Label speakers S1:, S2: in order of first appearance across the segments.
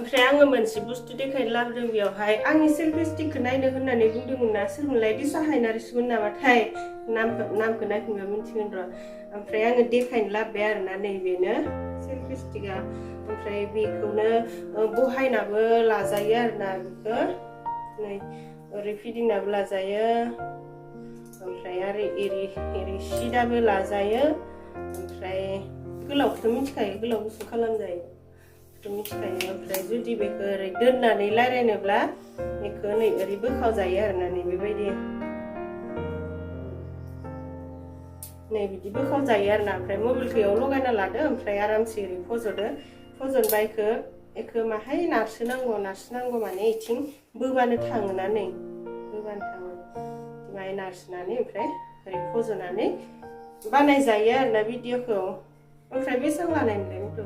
S1: ओमफ्राय आङो मोनसे बुस्थु देखायनो लाबोदों बेयावहाय आंनि सेल्फि स्टिकखौ नायनो होननानै बुंदोंमोन ना सोरमोनलाय दिसा हायनारिसोमोन नामाथाय नामखौ नायफिनबा मिन्थिगोन र' ओमफ्राय आङो देखायनो लाबोबाय आरोना नैबेनो सेल्फि स्टिकआ ओमफ्राय बेखौनो बहायनाबो लाजायो आरोना बेखौ नै ओरै फिदिंनाबो लाजायो ओमफ्राय आरो एरि सिदाबो लाजायो ओमफ्राय गोलावखौथ' मिथिखायो गोलाव गुसुं खालामजायो मिथिखायो ओमफ्राय जुदि बेखौ ओरै दोननानै रायलायनोब्ला बेखौ नै ओरै बोखावजायो आरोना नै बेबायदि नै बिदि बोखावजायो आरोना ओमफ्राय मबाइलखौ इयाव लगायना लादो ओमफ्राय आरामसे ओरै फज'नबा बेखौ माहाय नारसोनांगौ माने इथिं बोबानो थाङोना नै बोबानो थाङो माहाय नारसोनानै ओमफ्राय ओरै फज'नानै बानायजायो आरोना भिडिअखौ ओमफ्राय बेसेबां लानायमोनलाय मथु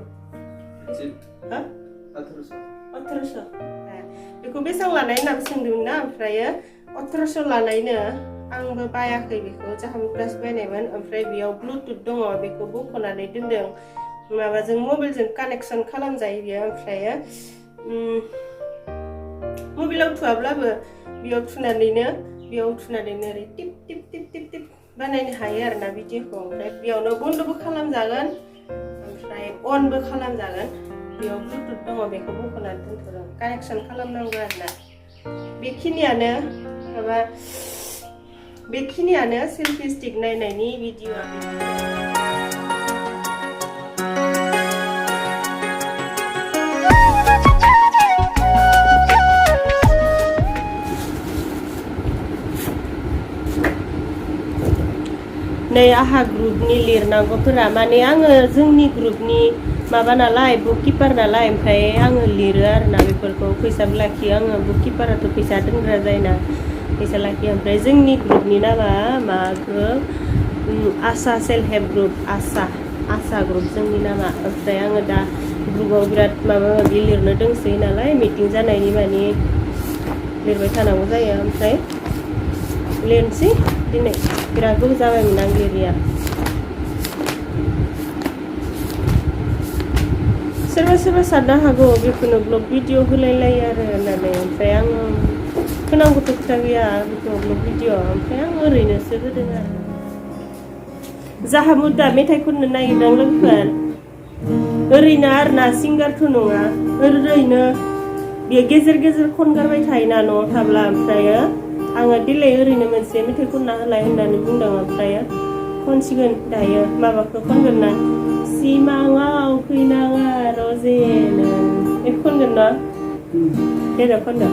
S1: 1800 बेखौ बेसेबां लानाय होनना सोंदोंमोन ना ओमफ्राय 1800 लानायनो आंबो बायाखै बेखौ जाहा मुगासो बायनायमोन ओमफ्राय बेयाव ब्लुटुथ दङ बेखौ बख'नानै दोनदों माबाजों मबाइलजों कानेक्सन खालामजायो बेयो ओमफ्राय मबाइलाव थुआब्लाबो बेयाव थुनानैनो ओरै टिप टिप टिप टिप टिप बानायनो हायो आरोना भिडिअखौ ओमफ्राय बेयावनो बन्दबो खालामजागोन ओमफ्राय अनबो खालामजागोन बेयाव ब्लुटुथ दङ बेखौ बख'नानै दोनथ'दों कानेक्सन खालामनांगौ आरोना बेखिनियानो सेल्फि स्टिक नायनायनि भिडिअआ नै आहा ग्रुपनि लिरनांगौफोरा माने आङो जोंनि ग्रुपनि माबा नालाय बुककिपार नालाय ओमफ्राय आङो लिरो आरोना बेफोरखौ फैसाबो लाखियो आङो बुककिपाराथ' फैसा दोनग्रा जायोना फैसा लाखियो ओमफ्राय जोंनि ग्रुपनि नामा मा ग्रुप आसा सेल्फ हेल्प ग्रुप आसा ग्रुप जोंनि नामा ओमफ्राय आङो दा ग्रुपआव बिराद माबा माबि लिरनो दंसै नालाय मिटिं जानायनि माने लिरबाय थानांगौ जायो ओमफ्राय लिरनोसै दिनै बिराद गोबाव जाबायमोन आं लिरिया सोरबा साननो हागौ बेखौनो ब्लग भिडिअ होलायलायो आरो होननानै ओमफ्राय आङो होनांगौथ' खोथा गैया बेखौ ब्लग भिडिअ ओमफ्राय आं ओरैनोसो होदों आरो जाहा मुदा मेथाइ खननो नागिरदों लोगोफोर ओरैनो आरोना सिंगारथ' नङा ओरैनो बेयो गेजेर गेजेर खनगारबाय थायोना न'आव थाब्ला ओमफ्राय आङो दिनै ओरैनो मोनसे मेथाइ खनना होलाय होननानै बुंदों ओमफ्राय खनसिगोन दायो माबाखौ खनगोन ना सिमाङाव फैनाङा रजेनो बेखौ खनगोन ना देनां खनदो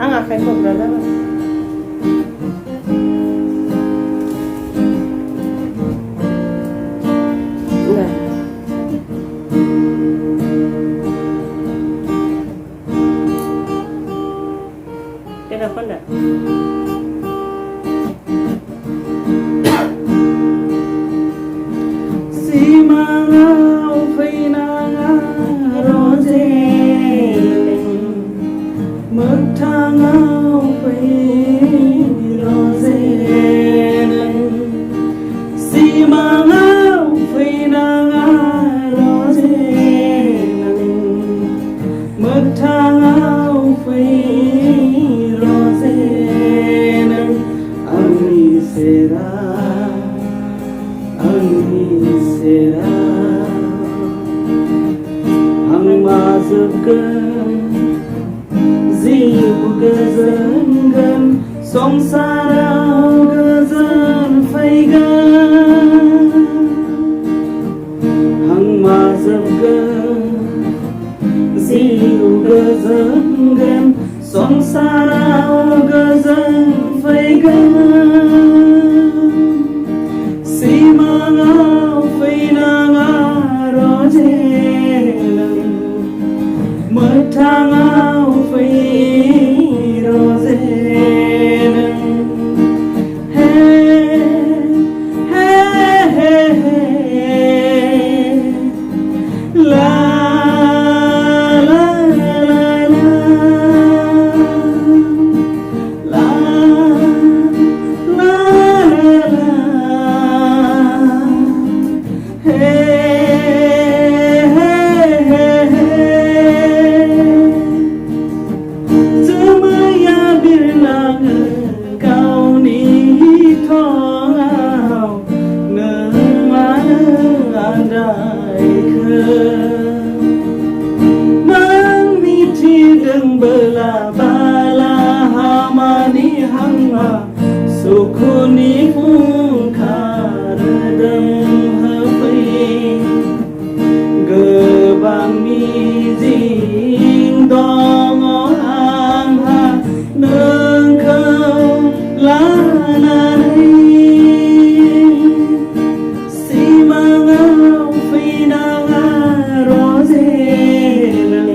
S1: आं आखाइ खबग्रा जाबाय
S2: Simangau feinanga rozeling Mutangau fein rozeling Simangau feinanga rozeling Mutangau fein rozeling Ami será Angmazıgın Ziyu gözüngün Songsarav gözün faygan Angmazıgın Ziyu gözüngün Songsarav gözün faygan Simangau feinanga rozeling Mutangau fein rozeling Hey, hey, hey, hey La, la, la, la La, la, bala bala hamani hangha sukuni fungkaradam hapai gebang mijing dong angha nengkau lanai simangau finanga rozelang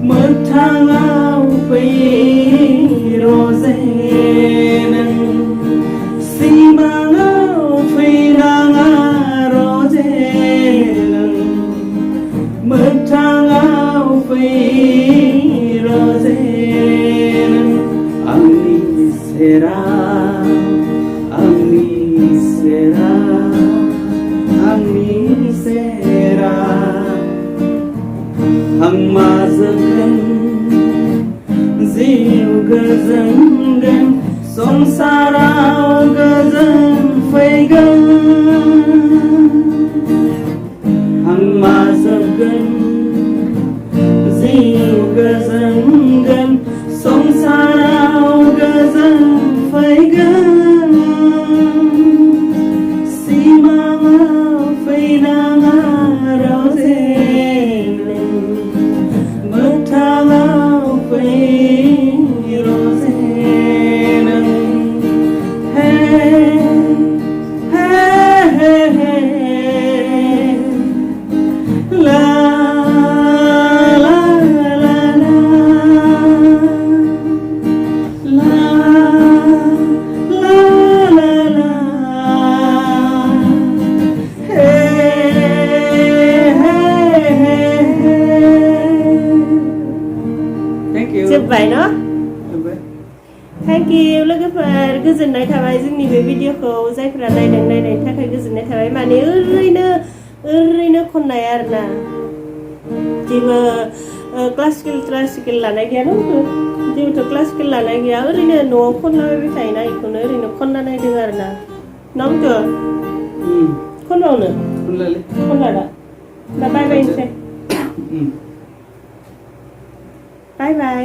S2: metangau fi rozelang simangau finanga rozelang metangau fi rozelang angni sera hang mazengkan ziu gezenggan songsarau gezeng feigan hang mazengkan ziu gezenggan songsarau gezeng feigan simanga feinanga rozelang metangau fei rozelang hey hey hey hey la la la la la la la la जोब्बाय न thank you लोगोफोर गोजोननाय थाबाय जोंनि बे भिडिअखौ जायफोरा नायनायनि थाखाय गोजोननाय थाबाय माने ओरैनो खननाय आरोना जेबो क्लासिकेल लानाय गैया न जेबोथ' क्लासिकेल लानाय गैया ओरैनो न'आव खनलाबायबाय थायोना बेखौनो ओरैनो खनना नायदों आरोना नंथ' खनबावनो खनला दा बाय बाय बाय बाय